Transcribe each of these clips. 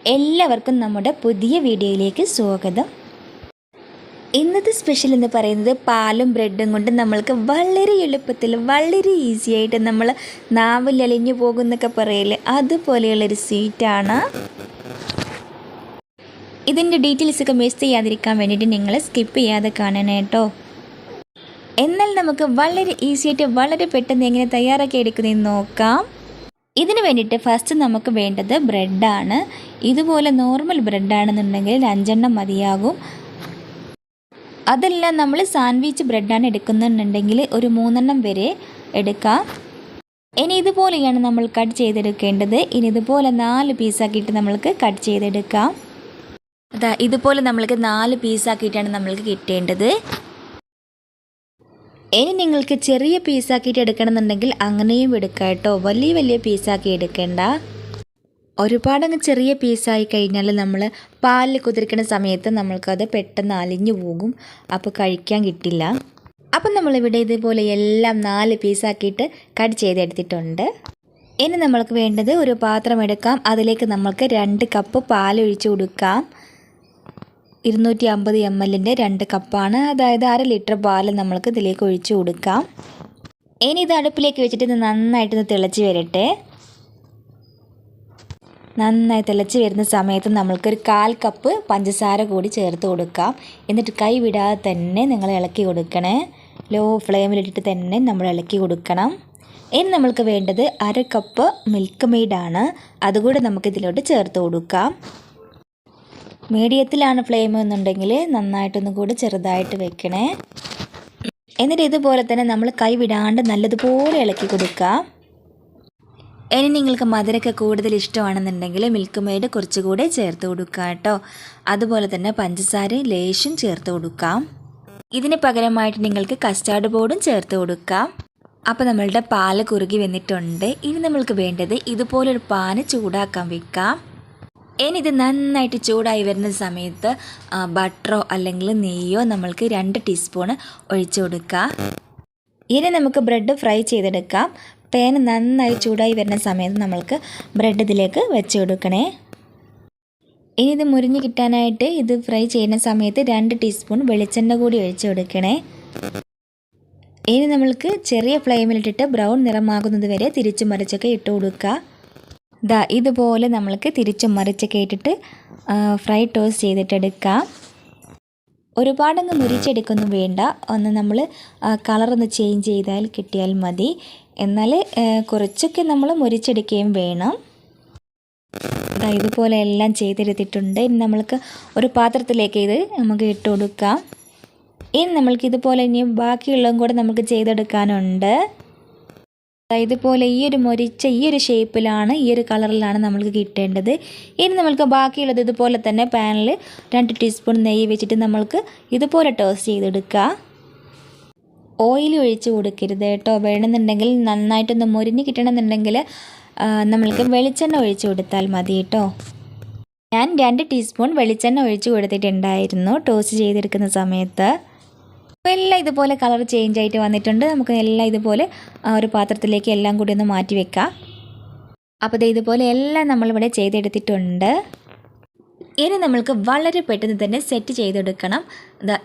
എല്ലാവർക്കും നമ്മുടെ പുതിയ വീഡിയോയിലേക്ക് സ്വാഗതം. ഇന്നത്തെ സ്പെഷ്യൽ എന്ന് പറയുന്നത് പാലും ബ്രെഡും കൊണ്ട് നമ്മൾക്ക് വളരെ എളുപ്പത്തിൽ വളരെ ഈസി ആയിട്ട് നമ്മൾ നാവിൽ അലിഞ്ഞു പോകുന്നൊക്കെ പറയില്ലേ, അതുപോലെയുള്ളൊരു സ്വീറ്റാണ്. ഇതിൻ്റെ ഡീറ്റെയിൽസൊക്കെ മിസ് ചെയ്യാതിരിക്കാൻ വേണ്ടിയിട്ട് നിങ്ങൾ സ്കിപ്പ് ചെയ്യാതെ കാണണേ കേട്ടോ. എന്നാൽ നമുക്ക് വളരെ ഈസി ആയിട്ട് വളരെ പെട്ടെന്ന് എങ്ങനെ തയ്യാറാക്കി എടുക്കുന്നതെന്ന് നോക്കാം. ഇതിന് വേണ്ടിയിട്ട് ഫസ്റ്റ് നമുക്ക് വേണ്ടത് ബ്രെഡാണ്. ഇതുപോലെ നോർമൽ ബ്രെഡാണെന്നുണ്ടെങ്കിൽ 5 എണ്ണം മതിയാകും. അതെല്ലാം നമ്മൾ സാൻഡ്വിച്ച് ബ്രെഡാണ് എടുക്കുന്നുണ്ടെങ്കിൽ ഒരു 3 എണ്ണം വരെ എടുക്കാം. ഇനി ഇതുപോലെയാണ് നമ്മൾ കട്ട് ചെയ്തെടുക്കേണ്ടത്. ഇനി ഇതുപോലെ 4 പീസാക്കിയിട്ട് നമ്മൾക്ക് കട്ട് ചെയ്തെടുക്കാം. ഇതുപോലെ നമ്മൾക്ക് 4 പീസാക്കിയിട്ടാണ് നമ്മൾക്ക് കിട്ടേണ്ടത്. ഇനി നിങ്ങൾക്ക് ചെറിയ പീസാക്കിയിട്ട് എടുക്കണമെന്നുണ്ടെങ്കിൽ അങ്ങനെയും എടുക്കാം കേട്ടോ. വലിയ പീസാക്കി എടുക്കേണ്ട. ഒരുപാടങ്ങ് ചെറിയ പീസായി കഴിഞ്ഞാൽ നമ്മൾ പാലിൽ കുതിർക്കുന്ന സമയത്ത് നമ്മൾക്കത് പെട്ടെന്ന് അലിഞ്ഞു പോകും, അപ്പോൾ കഴിക്കാൻ കിട്ടില്ല. അപ്പം നമ്മളിവിടെ ഇതുപോലെ എല്ലാം 4 പീസാക്കിയിട്ട് കട്ട് ചെയ്തെടുത്തിട്ടുണ്ട്. ഇനി നമ്മൾക്ക് വേണ്ടത് ഒരു പാത്രം എടുക്കാം. അതിലേക്ക് നമ്മൾക്ക് 2 കപ്പ് പാലൊഴിച്ച് കൊടുക്കാം. 250 ml 2 കപ്പാണ്, അതായത് 1/2 ലിറ്റർ പാൽ നമ്മൾക്ക് ഇതിലേക്ക് ഒഴിച്ച് കൊടുക്കാം. ഇനി ഇത് അടുപ്പിലേക്ക് വെച്ചിട്ട് നന്നായിട്ടൊന്ന് തിളച്ച് വരട്ടെ. നന്നായി തിളച്ച് വരുന്ന സമയത്ത് നമ്മൾക്കൊരു 1/4 കപ്പ് പഞ്ചസാര കൂടി ചേർത്ത് കൊടുക്കാം. എന്നിട്ട് കൈ വിടാതെ തന്നെ നിങ്ങൾ ഇളക്കി കൊടുക്കണേ. ലോ ഫ്ലെയിമിലിട്ടിട്ട് തന്നെ നമ്മൾ ഇളക്കി കൊടുക്കണം. ഇനി നമ്മൾക്ക് വേണ്ടത് 1/2 കപ്പ് മിൽക്ക് മെയ്ഡാണ്. അതുകൂടെ നമുക്കിതിലോട്ട് ചേർത്ത് കൊടുക്കാം. മീഡിയത്തിലാണ് ഫ്ലെയിം എന്നുണ്ടെങ്കിൽ നന്നായിട്ടൊന്നും കൂടി ചെറുതായിട്ട് വെക്കണേ. എന്നിട്ട് ഇതുപോലെ തന്നെ നമ്മൾ കൈ വിടാണ്ട് നല്ലതുപോലെ ഇളക്കി കൊടുക്കാം. ഇനി നിങ്ങൾക്ക് മധുരമൊക്കെ കൂടുതൽ ഇഷ്ടമാണെന്നുണ്ടെങ്കിൽ മിൽക്ക് മെയ്ഡ് കുറച്ചുകൂടെ ചേർത്ത് കൊടുക്കാം കേട്ടോ. അതുപോലെ തന്നെ പഞ്ചസാര ലേശം ചേർത്ത് കൊടുക്കാം. ഇതിന് പകരമായിട്ട് നിങ്ങൾക്ക് കസ്റ്റാർഡ് പൗഡറും ചേർത്ത് കൊടുക്കാം. അപ്പോൾ നമ്മളുടെ പാല് കുറുകി വന്നിട്ടുണ്ട്. ഇനി നമ്മൾക്ക് വേണ്ടത് ഇതുപോലൊരു പാന് ചൂടാക്കാൻ വെക്കാം. ഇനി ഇത് നന്നായിട്ട് ചൂടായി വരുന്ന സമയത്ത് ബട്ടറോ അല്ലെങ്കിൽ നെയ്യോ നമ്മൾക്ക് 2 ടീസ്പൂൺ ഒഴിച്ചു കൊടുക്കുക. ഇനി നമുക്ക് ബ്രെഡ് ഫ്രൈ ചെയ്തെടുക്കാം. പാൻ നന്നായി ചൂടായി വരുന്ന സമയത്ത് നമ്മൾക്ക് ബ്രെഡ് ഇതിലേക്ക് വെച്ച് കൊടുക്കണേ. ഇനി ഇത് മുരിഞ്ഞ് കിട്ടാനായിട്ട് ഇത് ഫ്രൈ ചെയ്യുന്ന സമയത്ത് 2 ടീസ്പൂൺ വെളിച്ചെണ്ണ കൂടി ഒഴിച്ചു കൊടുക്കണേ. ഇനി നമ്മൾക്ക് ചെറിയ ഫ്ലെയിമിലിട്ടിട്ട് ബ്രൗൺ നിറമാകുന്നത് വരെ തിരിച്ചു മറിച്ചൊക്കെ ഇട്ട് കൊടുക്കുക. ഇതുപോലെ നമ്മൾക്ക് തിരിച്ചും മറിച്ചൊക്കെ ഇട്ടിട്ട് ഫ്രൈ ടോസ്റ്റ് ചെയ്തിട്ടെടുക്കാം. ഒരുപാടങ്ങ് മുരിച്ചെടുക്കൊന്നും വേണ്ട, ഒന്ന് നമ്മൾ കളറൊന്ന് ചേഞ്ച് ചെയ്താൽ കിട്ടിയാൽ മതി. എന്നാൽ കുറച്ചൊക്കെ നമ്മൾ മുരിച്ചെടുക്കുകയും വേണം. ഇതുപോലെ എല്ലാം ചെയ്തെടുത്തിട്ടുണ്ട്. ഇനി നമ്മൾക്ക് ഒരു പാത്രത്തിലേക്ക് ഇത് നമുക്ക് ഇട്ട് കൊടുക്കാം. ഇനി നമ്മൾക്ക് ഇതുപോലെ ഇനി ബാക്കിയുള്ളതും കൂടെ നമുക്ക് ചെയ്തെടുക്കാനുണ്ട്. ഇതുപോലെ ഈ ഒരു ഷേപ്പിലാണ്, ഈ ഒരു കളറിലാണ് നമ്മൾക്ക് കിട്ടേണ്ടത്. ഇനി നമ്മൾക്ക് ബാക്കിയുള്ളത് ഇതുപോലെ തന്നെ പാനിൽ 2 ടീസ്പൂൺ നെയ്യ് വെച്ചിട്ട് നമ്മൾക്ക് ഇതുപോലെ ടോസ്റ്റ് ചെയ്തെടുക്കുക. ഓയിൽ ഒഴിച്ച് കൊടുക്കരുത് കേട്ടോ. വേണമെന്നുണ്ടെങ്കിൽ നന്നായിട്ടൊന്ന് മുരിഞ്ഞ് കിട്ടണമെന്നുണ്ടെങ്കിൽ നമ്മൾക്ക് വെളിച്ചെണ്ണ ഒഴിച്ച് കൊടുത്താൽ മതി കേട്ടോ. ഞാൻ 2 ടീസ്പൂൺ വെളിച്ചെണ്ണ ഒഴിച്ച് കൊടുത്തിട്ടുണ്ടായിരുന്നു ടോസ്റ്റ് ചെയ്തെടുക്കുന്ന സമയത്ത്. അപ്പോൾ എല്ലാം ഇതുപോലെ കളർ ചേഞ്ച് ആയിട്ട് വന്നിട്ടുണ്ട്. നമുക്ക് എല്ലാം ഇതുപോലെ ഒരു പാത്രത്തിലേക്ക് എല്ലാം കൂടി ഒന്ന് മാറ്റി വെക്കാം. അപ്പോൾ ഇതുപോലെ എല്ലാം നമ്മളിവിടെ ചെയ്തെടുത്തിട്ടുണ്ട്. ഇനി നമ്മൾക്ക് വളരെ പെട്ടെന്ന് തന്നെ സെറ്റ് ചെയ്തെടുക്കണം.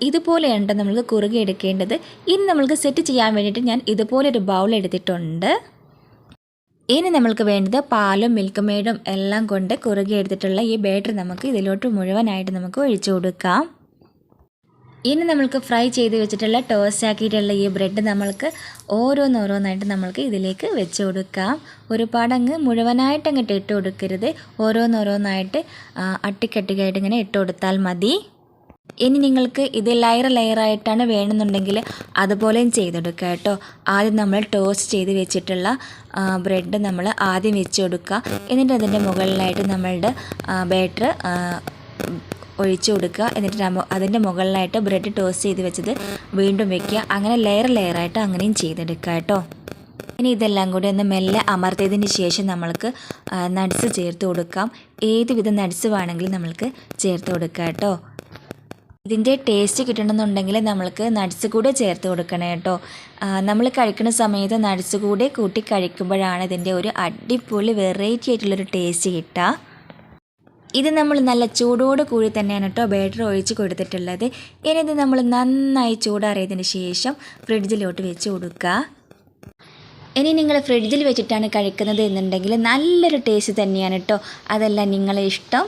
ഇതുപോലെയാണ് നമ്മൾക്ക് കുറുകി എടുക്കേണ്ടത്. ഇനി നമ്മൾക്ക് സെറ്റ് ചെയ്യാൻ വേണ്ടിയിട്ട് ഞാൻ ഇതുപോലൊരു ബൗൾ എടുത്തിട്ടുണ്ട്. ഇനി നമ്മൾക്ക് വേണ്ടത് പാലും മിൽക്ക് മെയ്ഡും എല്ലാം കൊണ്ട് കുറുകി എടുത്തിട്ടുള്ള ഈ ബാറ്റർ നമുക്ക് ഇതിലോട്ട് മുഴുവനായിട്ട് നമുക്ക് ഒഴിച്ചു കൊടുക്കാം. ഇനി നമ്മൾക്ക് ഫ്രൈ ചെയ്ത് വെച്ചിട്ടുള്ള ടോസ്റ്റ് ആക്കിയിട്ടുള്ള ഈ ബ്രെഡ് നമ്മൾക്ക് ഓരോന്നായിട്ട് നമ്മൾക്ക് ഇതിലേക്ക് വെച്ച് കൊടുക്കാം. ഒരുപാടങ്ങ് മുഴുവനായിട്ട് അങ്ങോട്ട് ഇട്ട് കൊടുക്കരുത്. ഓരോന്നായിട്ട് അട്ടിക്കട്ടിക്കായിട്ട് ഇങ്ങനെ ഇട്ട് കൊടുത്താൽ മതി. ഇനി നിങ്ങൾക്ക് ഇത് ലെയറായിട്ടാണ് വേണമെന്നുണ്ടെങ്കിൽ അതുപോലെയും ചെയ്തെടുക്കുക കേട്ടോ. ആദ്യം നമ്മൾ ടോസ്റ്റ് ചെയ്ത് വെച്ചിട്ടുള്ള ബ്രെഡ് നമ്മൾ ആദ്യം വെച്ച് കൊടുക്കുക. എന്നിട്ട് അതിൻ്റെ മുകളിലായിട്ട് നമ്മളുടെ ബാറ്റർ ഒഴിച്ചു കൊടുക്കുക. എന്നിട്ട് അതിൻ്റെ മുകളിലായിട്ട് ബ്രെഡ് ടോസ്റ്റ് ചെയ്ത് വെച്ചത് വീണ്ടും വെക്കുക. അങ്ങനെ ലെയറായിട്ട് അങ്ങനെയും ചെയ്തെടുക്കുക കേട്ടോ. ഇനി ഇതെല്ലാം കൂടി ഒന്ന് മെല്ലെ അമർത്തിയതിന് ശേഷം നമ്മൾക്ക് നട്ട്സ് ചേർത്ത് കൊടുക്കാം. ഏതുവിധ നട്ട്സ് വേണമെങ്കിലും നമ്മൾക്ക് ചേർത്ത് കൊടുക്കുക കേട്ടോ. ഇതിൻ്റെ ടേസ്റ്റ് കിട്ടണമെന്നുണ്ടെങ്കിൽ നമ്മൾക്ക് നട്ട്സ് കൂടെ ചേർത്ത് കൊടുക്കണം കേട്ടോ. നമ്മൾ കഴിക്കുന്ന സമയത്ത് നട്ട്സ് കൂടെ കൂട്ടി കഴിക്കുമ്പോഴാണ് ഇതിൻ്റെ ഒരു അടിപൊളി വെറൈറ്റി ആയിട്ടുള്ളൊരു ടേസ്റ്റ് കിട്ടുക. ഇത് നമ്മൾ നല്ല ചൂടോട് കൂടി തന്നെയാണ് കേട്ടോ ബാറ്റർ ഒഴിച്ച് കൊടുത്തിട്ടുള്ളത്. ഇനി ഇത് നമ്മൾ നന്നായി ചൂടാറിയതിന് ശേഷം ഫ്രിഡ്ജിലോട്ട് വെച്ച് കൊടുക്കുക. ഇനി നിങ്ങൾ ഫ്രിഡ്ജിൽ വെച്ചിട്ടാണ് കഴിക്കുന്നത് എന്നുണ്ടെങ്കിൽ നല്ലൊരു ടേസ്റ്റ് തന്നെയാണ് കേട്ടോ. അതല്ല നിങ്ങളെ ഇഷ്ടം,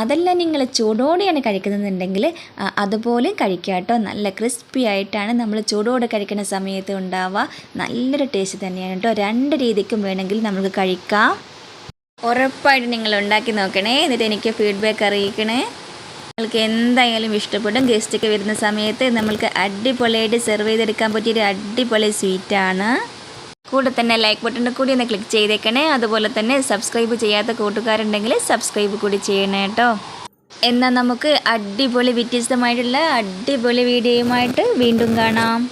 അതല്ല നിങ്ങൾ ചൂടോടെയാണ് കഴിക്കുന്നതെന്നുണ്ടെങ്കിൽ അതുപോലെ കഴിക്കുക കേട്ടോ. നല്ല ക്രിസ്പി ആയിട്ടാണ് നമ്മൾ ചൂടോടെ കഴിക്കുന്ന സമയത്ത് ഉണ്ടാവുക. നല്ലൊരു ടേസ്റ്റ് തന്നെയാണ് കേട്ടോ. 2 രീതിക്കും വേണമെങ്കിൽ നമുക്ക് കഴിക്കാം. ഉറപ്പായിട്ട് നിങ്ങൾ ഉണ്ടാക്കി നോക്കണേ, എന്നിട്ട് എനിക്ക് ഫീഡ്ബാക്ക് അറിയിക്കണേ. നിങ്ങൾക്ക് എന്തായാലും ഇഷ്ടപ്പെടും. ഗസ്റ്റൊക്കെ വരുന്ന സമയത്ത് നമ്മൾക്ക് അടിപൊളിയായിട്ട് സെർവ് ചെയ്തെടുക്കാൻ പറ്റിയൊരു അടിപൊളി സ്വീറ്റാണ്. കൂടെ തന്നെ ലൈക്ക് ബട്ടണിൽ കൂടി ഒന്ന് ക്ലിക്ക് ചെയ്തേക്കണേ. അതുപോലെ തന്നെ സബ്സ്ക്രൈബ് ചെയ്യാത്ത കൂട്ടുകാരുണ്ടെങ്കിൽ സബ്സ്ക്രൈബ് കൂടി ചെയ്യണേ കേട്ടോ. എന്നാൽ നമുക്ക് അടിപൊളി വ്യത്യസ്തമായിട്ടുള്ള അടിപൊളി വീഡിയോയുമായിട്ട് വീണ്ടും കാണാം.